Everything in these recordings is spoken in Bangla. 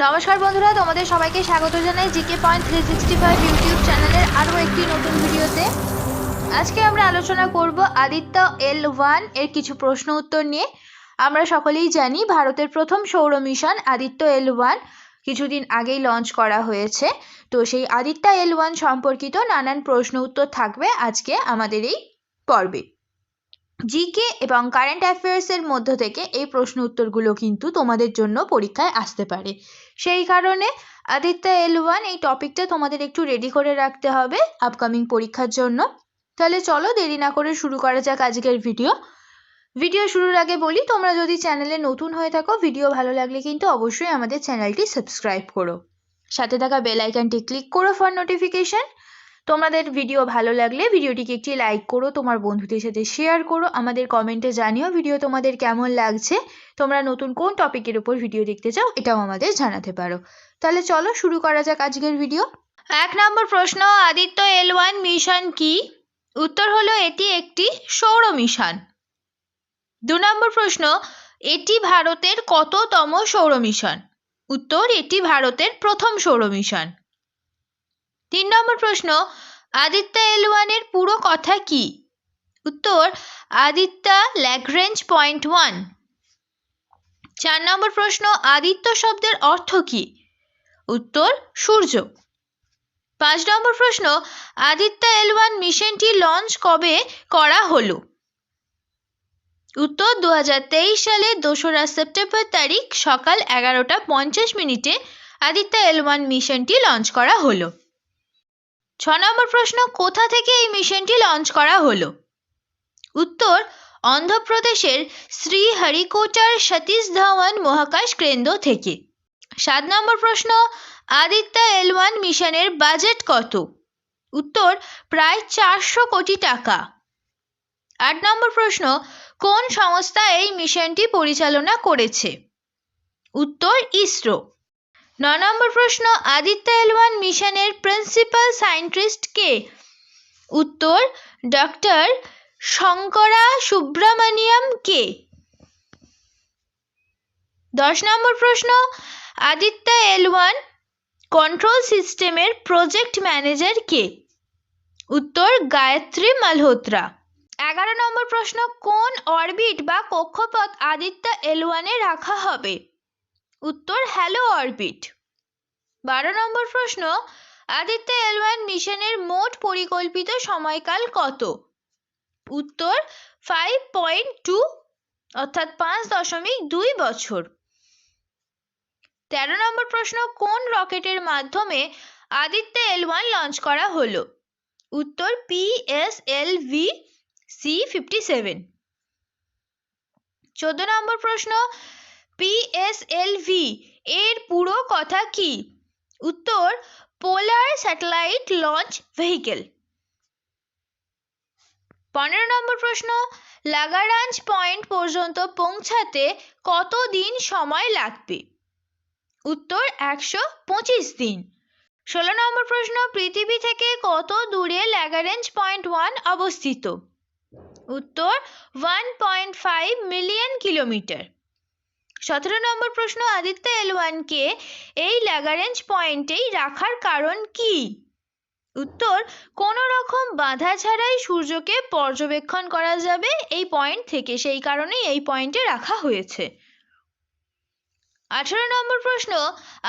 নমস্কার বন্ধুরা, তোমাদের সবাইকে স্বাগত জানাই জিকে পয়েন্ট 365 ইউটিউব চ্যানেলের আরও একটি নতুন ভিডিওতে। আজকে আমরা আলোচনা করব আদিত্য L1 এর কিছু প্রশ্ন উত্তর নিয়ে। আমরা সকলেই জানি ভারতের প্রথম সৌর মিশন আদিত্য L1 কিছুদিন আগেই লঞ্চ করা হয়েছে। তো সেই আদিত্য L1 সম্পর্কিত নানান প্রশ্ন উত্তর থাকবে আজকে আমাদের এই পর্বে। জিকে এবং কারেন্ট অ্যাফেয়ার্সের মধ্য থেকে এই প্রশ্ন উত্তরগুলো কিন্তু তোমাদের জন্য পরীক্ষায় আসতে পারে। সেই কারণে আদিত্য L1 এই টপিকটা তোমাদের একটু রেডি করে রাখতে হবে আপকামিং পরীক্ষার জন্য। তাহলে চলো দেরি না করে শুরু করা যাক আজকের ভিডিও শুরুর আগে বলি, তোমরা যদি চ্যানেলে নতুন হয়ে থাকো, ভিডিও ভালো লাগলে কিন্তু অবশ্যই আমাদের চ্যানেলটি সাবস্ক্রাইব করো, সাথে থাকা বেল আইকনটি ক্লিক করো ফর নোটিফিকেশন। তোমাদের ভিডিও ভালো লাগলে ভিডিওটিকে একটি লাইক করো, তোমার বন্ধুদের সাথে শেয়ার করো, আমাদের কমেন্টে জানিও ভিডিও তোমাদের কেমন লাগছে, তোমরা নতুন কোন টপিকের উপর ভিডিও দেখতে চাও এটাও আমাদের জানাতে পারো। তাহলে চলো শুরু করা যাক আজকের ভিডিও। 1 নম্বর প্রশ্ন, আদিত্য L1 মিশন কি? উত্তর হলো এটি একটি সৌর মিশন। 2 নম্বর প্রশ্ন, এটি ভারতের কততম সৌর মিশন? উত্তর এটি ভারতের প্রথম সৌর মিশন। 3 নম্বর প্রশ্ন, আদিত্য L1 এর পুরো কথা কি? উত্তর আদিত্য ল্যাগ্রেঞ্জ পয়েন্ট 1। 4 নম্বর প্রশ্ন, আদিত্য শব্দের অর্থ কি? উত্তর সূর্য। 5 নম্বর প্রশ্ন, আদিত্য L1 মিশনটি লঞ্চ কবে করা হলো? উত্তর 2023 সালে 2রা সেপ্টেম্বর তারিখ সকাল 11:50 আদিত্য L1 মিশনটি লঞ্চ করা হলো। 6 নম্বর প্রশ্ন, কোথা থেকে এই মিশনটি লঞ্চ করা হলো? উত্তর অন্ধ্রপ্রদেশের শ্রীহরিকোটার সতীশ ধাওয়ান মহাকাশ কেন্দ্র থেকে। 7 নম্বর প্রশ্ন, আদিত্য L1 মিশনের বাজেট কত? উত্তর প্রায় 400 কোটি টাকা। 8 নম্বর প্রশ্ন, কোন সংস্থা এই মিশনটি পরিচালনা করেছে? উত্তর ইসরো। 9 নম্বর প্রশ্ন, আদিত্য L1 মিশনের প্রিন্সিপাল সায়েন্টিস্ট কে? উত্তর ডক্টর শঙ্করা সুব্রমণিয়াম কে। 10 নম্বর প্রশ্ন, আদিত্য L1 কন্ট্রোল সিস্টেমের প্রজেক্ট ম্যানেজার কে? উত্তর গায়ত্রী মালহোত্রা। 11 নম্বর প্রশ্ন, কোন অরবিট বা কক্ষপথ আদিত্য L1 এ রাখা হবে? উত্তর হ্যালো অরবিট। 12 নম্বর প্রশ্ন, আদিত্য L1 মিশনের মোট পরিকল্পিত সময়কাল কত? উত্তর 5.2 অর্থাৎ 5.2 বছর। 13 নম্বর প্রশ্ন, কোন রকেটের মাধ্যমে আদিত্য L1 লঞ্চ করা হলো? উত্তর PSLV C57। 14 নম্বর প্রশ্ন, PSLV এর পুরো কথা কি? উত্তর পোলার স্যাটেলাইট লঞ্চ ভেহিকেল। 15 নম্বর প্রশ্ন, লাগারাঞ্জ পয়েন্ট পর্যন্ত পৌঁছাতে কত দিন সময় লাগবে? উত্তর 125 দিন। 16 নম্বর প্রশ্ন, পৃথিবী থেকে কত দূরে ল্যাগ্রাঞ্জ পয়েন্ট 1 অবস্থিত? উত্তর 1.5 মিলিয়ন কিলোমিটার। 17 নম্বর প্রশ্ন, আদিত্য L1 কে এই ল্যাগ্রাঞ্জ পয়েন্টেই রাখার কারণ কি? উত্তর কোনো রকম বাধা ছাড়াই সূর্যকে পর্যবেক্ষণ করা যাবে এই পয়েন্ট থেকে, সেই কারণেই এই পয়েন্টে রাখা হয়েছে। 18 নম্বর প্রশ্ন,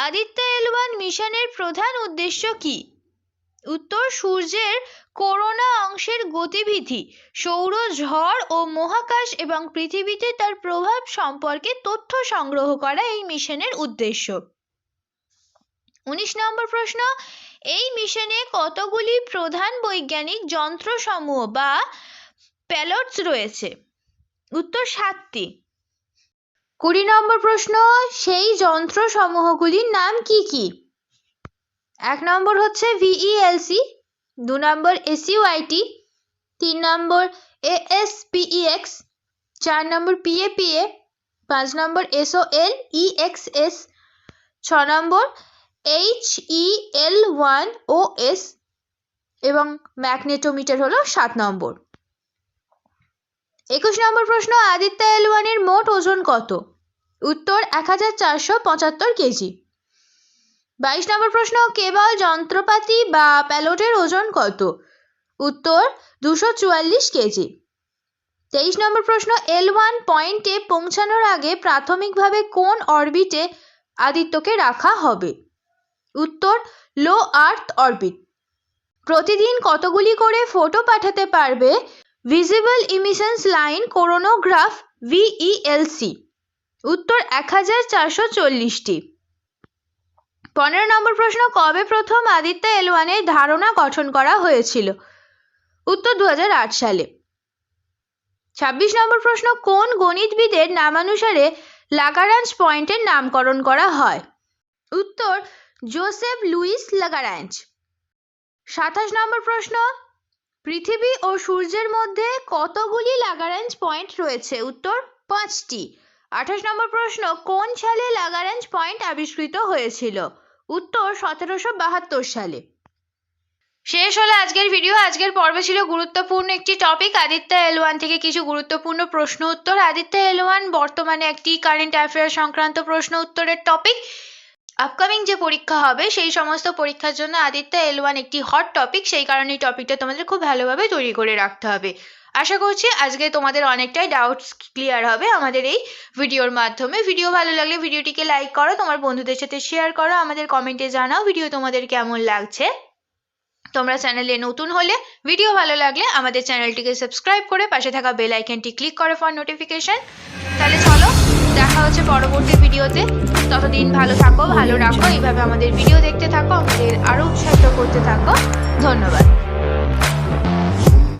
আদিত্য L1 মিশনের প্রধান উদ্দেশ্য কি? উত্তর সূর্যের করোনা অংশের গতিবিধি, সৌর ঝড় ও মহাকাশ এবং পৃথিবীতে তার প্রভাব সম্পর্কে তথ্য সংগ্রহ করা এই মিশনের উদ্দেশ্য। 19 নম্বর প্রশ্ন, এই মিশনে কতগুলি প্রধান বৈজ্ঞানিক যন্ত্রসমূহ বা প্যালটস রয়েছে? উত্তর 7টি। 20 নম্বর প্রশ্ন, সেই যন্ত্রসমূহগুলির নাম কি কি? 1 নম্বর হচ্ছে VELC, 2 নম্বর SUIT, 3 নম্বর ASPEX, 4 নম্বর PAPA, 5 নম্বর SOL EXS, 6 নম্বর HEL1OS এবং ম্যাগনেটোমিটার হলো 7 নম্বর। 21 নম্বর প্রশ্ন, আদিত্য L1 এর মোট ওজন কত? উত্তর 1475 কেজি। 22 নম্বর প্রশ্ন, কেবল যন্ত্রপাতি বা প্যালোটের ওজন কত? উত্তর 244 কেজি। 23 নম্বর প্রশ্ন, L1 পয়েন্টে পৌঁছানোর আগে প্রাথমিকভাবে কোন অরবিটে আদিত্যকে রাখা হবে? উত্তর লো আর্থ অরবিট। প্রতিদিন কতগুলি করে ফটো পাঠাতে পারবে ভিজিবল ইমিশনস লাইন কোরোনোগ্রাফ VELC? উত্তর 1440টি। 15 নম্বর প্রশ্ন, কবে প্রথম আদিত্য L1 এর ধারণা গঠন করা হয়েছিল? উত্তর 2008 সালে। 26 নম্বর প্রশ্ন, কোন গণিতবিদের নামানুসারে লাগারাঞ্জ পয়েন্টের নামকরণ করা হয়? উত্তর জোসেফ লুইস লাগারাঞ্জ। 27 নম্বর প্রশ্ন, পৃথিবী ও সূর্যের মধ্যে কতগুলি লাগারাঞ্জ পয়েন্ট রয়েছে? উত্তর 5টি। 28 নম্বর প্রশ্ন, কোন সালে লাগারাঞ্জ পয়েন্ট আবিষ্কৃত হয়েছিল? উত্তর 1772 সালে। শেষ হলো আজকের ভিডিও। আজকের পর্বে ছিল গুরুত্বপূর্ণ একটি টপিক, আদিত্য L1 থেকে কিছু গুরুত্বপূর্ণ প্রশ্ন উত্তর। আদিত্য L1 বর্তমানে একটি কারেন্ট অ্যাফেয়ার সংক্রান্ত প্রশ্ন উত্তরের টপিক। আপকামিং যে পরীক্ষা হবে সেই সমস্ত পরীক্ষার জন্য আদিত্য L1 একটি হট টপিক, সেই কারণে এই টপিকটা তোমাদের খুব ভালোভাবে তৈরি করে রাখতে হবে। আশা করছি আজকে তোমাদের অনেকটাই ডাউটস ক্লিয়ার হবে আমাদের এই ভিডিওর মাধ্যমে। ভিডিও ভালো লাগলে ভিডিওটিকে লাইক করো, তোমার বন্ধুদের সাথে শেয়ার করো, আমাদের কমেন্টে জানাও ভিডিও তোমাদের কেমন লাগছে। তোমরা চ্যানেলে নতুন হলে, ভিডিও ভালো লাগলে আমাদের চ্যানেলটিকে সাবস্ক্রাইব করে পাশে থাকা বেল আইকনটি ক্লিক করো ফর নোটিফিকেশন। তাহলে চলো, দেখা হচ্ছে পরবর্তী ভিডিওতে। ততদিন ভালো থাকো, ভালো রাখো, এইভাবে আমাদের ভিডিও দেখতে থাকো, আমাদের আরো উৎসাহিত করতে থাকো। ধন্যবাদ।